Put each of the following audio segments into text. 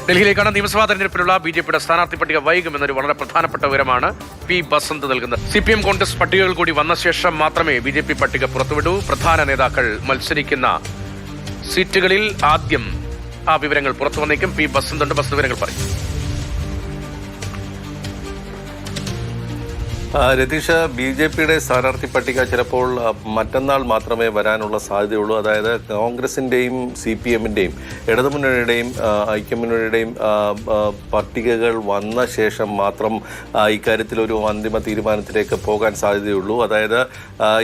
ഡൽഹിയിലേക്കാണ് നിയമസഭാ തെരഞ്ഞെടുപ്പിലുള്ള ബിജെപിയുടെ സ്ഥാനാർത്ഥി പട്ടിക വൈകുമെന്നൊരു വളരെ പ്രധാനപ്പെട്ട വിവരമാണ് പി ബസന്ത് നൽകുന്നത്. സിപിഎം കോൺഗ്രസ് പട്ടികകൾ കൂടി വന്ന ശേഷം മാത്രമേ ബിജെപി പട്ടിക പുറത്തുവിടൂ. പ്രധാന നേതാക്കൾ മത്സരിക്കുന്ന സീറ്റുകളിൽ ആദ്യം ആ വിവരങ്ങൾ പുറത്തു വന്നേക്കും. പി ബസന്ത് ഉണ്ട്. ബസന്ത് വിവരങ്ങൾ പറയും. രതീഷ്, ബി.ജെ.പിയുടെ സ്ഥാനാർത്ഥി പട്ടിക ചിലപ്പോൾ മറ്റന്നാൾ മാത്രമേ വരാനുള്ള സാധ്യതയുള്ളൂ. അതായത് കോൺഗ്രസിന്റെയും CPM-ന്റെയും ഇടതുമുന്നണിയുടെയും ഐക്യമുന്നണിയുടെയും പട്ടികകൾ വന്ന ശേഷം മാത്രം ഇക്കാര്യത്തിൽ ഒരു അന്തിമ തീരുമാനത്തിലേക്ക് പോകാൻ സാധ്യതയുള്ളൂ. അതായത്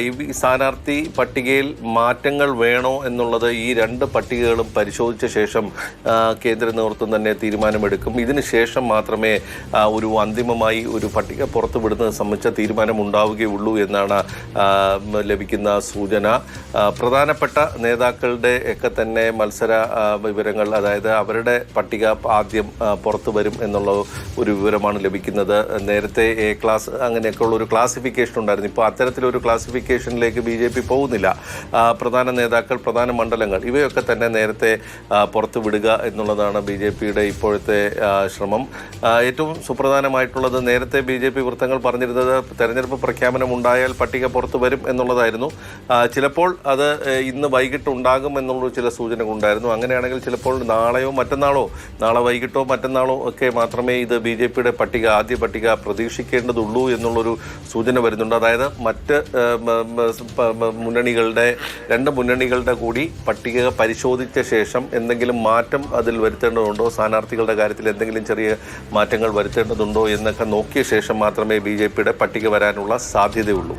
ഈ സ്ഥാനാർത്ഥി പട്ടികയിൽ മാറ്റങ്ങൾ വേണോ എന്നുള്ളത് ഈ രണ്ട് പട്ടികകളും പരിശോധിച്ച ശേഷം കേന്ദ്ര നേതൃത്വം തന്നെ തീരുമാനമെടുക്കും. ഇതിന് ശേഷം മാത്രമേ ഒരു അന്തിമമായി ഒരു പട്ടിക പുറത്തുവിടുന്നത് സംബന്ധിച്ച് തീരുമാനം ഉണ്ടാവുകയുള്ളൂ എന്നാണ് ലഭിക്കുന്ന സൂചന. പ്രധാനപ്പെട്ട നേതാക്കളുടെ ഒക്കെ തന്നെ മത്സര വിവരങ്ങൾ, അതായത് അവരുടെ പട്ടിക ആദ്യം പുറത്തു വരും എന്നുള്ള ഒരു വിവരമാണ് ലഭിക്കുന്നത്. നേരത്തെ A ക്ലാസ് അങ്ങനെയൊക്കെയുള്ള ഒരു ക്ലാസിഫിക്കേഷൻ ഉണ്ടായിരുന്നു. ഇപ്പോൾ അത്തരത്തിലൊരു ക്ലാസിഫിക്കേഷനിലേക്ക് BJP പോകുന്നില്ല. പ്രധാന നേതാക്കൾ, പ്രധാന മണ്ഡലങ്ങൾ ഇവയൊക്കെ തന്നെ നേരത്തെ പുറത്തു വിടുക എന്നുള്ളതാണ് BJPയുടെ ഇപ്പോഴത്തെ ശ്രമം. ഏറ്റവും സുപ്രധാനമായിട്ടുള്ളത്, നേരത്തെ BJP വൃത്തങ്ങൾ പറഞ്ഞിരുന്നത് തെരഞ്ഞെടുപ്പ് പ്രഖ്യാപനം ഉണ്ടായാൽ പട്ടിക പുറത്തു വരും എന്നുള്ളതായിരുന്നു. ചിലപ്പോൾ അത് ഇന്ന് വൈകിട്ട് ഉണ്ടാകും എന്നുള്ള ചില സൂചനകൾ ഉണ്ടായിരുന്നു. അങ്ങനെയാണെങ്കിൽ ചിലപ്പോൾ നാളെയോ മറ്റന്നാളോ, നാളെ വൈകിട്ടോ മറ്റന്നാളോ ഒക്കെ മാത്രമേ ഇത് BJPയുടെ പട്ടിക, ആദ്യ പട്ടിക പ്രതീക്ഷിക്കേണ്ടതുള്ളൂ എന്നുള്ളൊരു സൂചന വരുന്നുണ്ട്. അതായത് മറ്റ് രണ്ട് മുന്നണികളുടെ കൂടി പട്ടിക പരിശോധിച്ച ശേഷം എന്തെങ്കിലും മാറ്റം അതിൽ വരുത്തേണ്ടതുണ്ടോ, സ്ഥാനാർത്ഥികളുടെ കാര്യത്തിൽ എന്തെങ്കിലും ചെറിയ മാറ്റങ്ങൾ വരുത്തേണ്ടതുണ്ടോ എന്നൊക്കെ നോക്കിയ ശേഷം മാത്രമേ BJPയുടെ പട്ടിക വരാനുള്ള സാധ്യതയുള്ളൂ.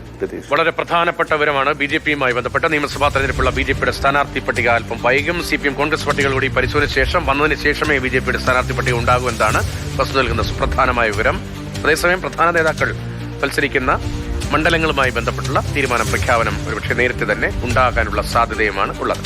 വളരെ പ്രധാനപ്പെട്ട വിവരമാണ്. BJPയുമായി ബന്ധപ്പെട്ട നിയമസഭാ തെരഞ്ഞെടുപ്പുള്ള BJPയുടെ സ്ഥാനാർത്ഥി പട്ടിക അല്പം വൈകും. CPM കോൺഗ്രസ് പട്ടികകൾ കൂടി പരിശോധിച്ച ശേഷം വന്നതിന് ശേഷമേ BJPയുടെ സ്ഥാനാർത്ഥി പട്ടിക ഉണ്ടാകൂ എന്നാണ് വസ്തു നൽകുന്ന സുപ്രധാനമായ വിവരം. അതേസമയം പ്രധാന നേതാക്കൾ മത്സരിക്കുന്ന മണ്ഡലങ്ങളുമായി ബന്ധപ്പെട്ടുള്ള തീരുമാനം, പ്രഖ്യാപനം ഒരുപക്ഷെ നേരത്തെ തന്നെ ഉണ്ടാകാനുള്ള സാധ്യതയുമാണ് ഉള്ളത്.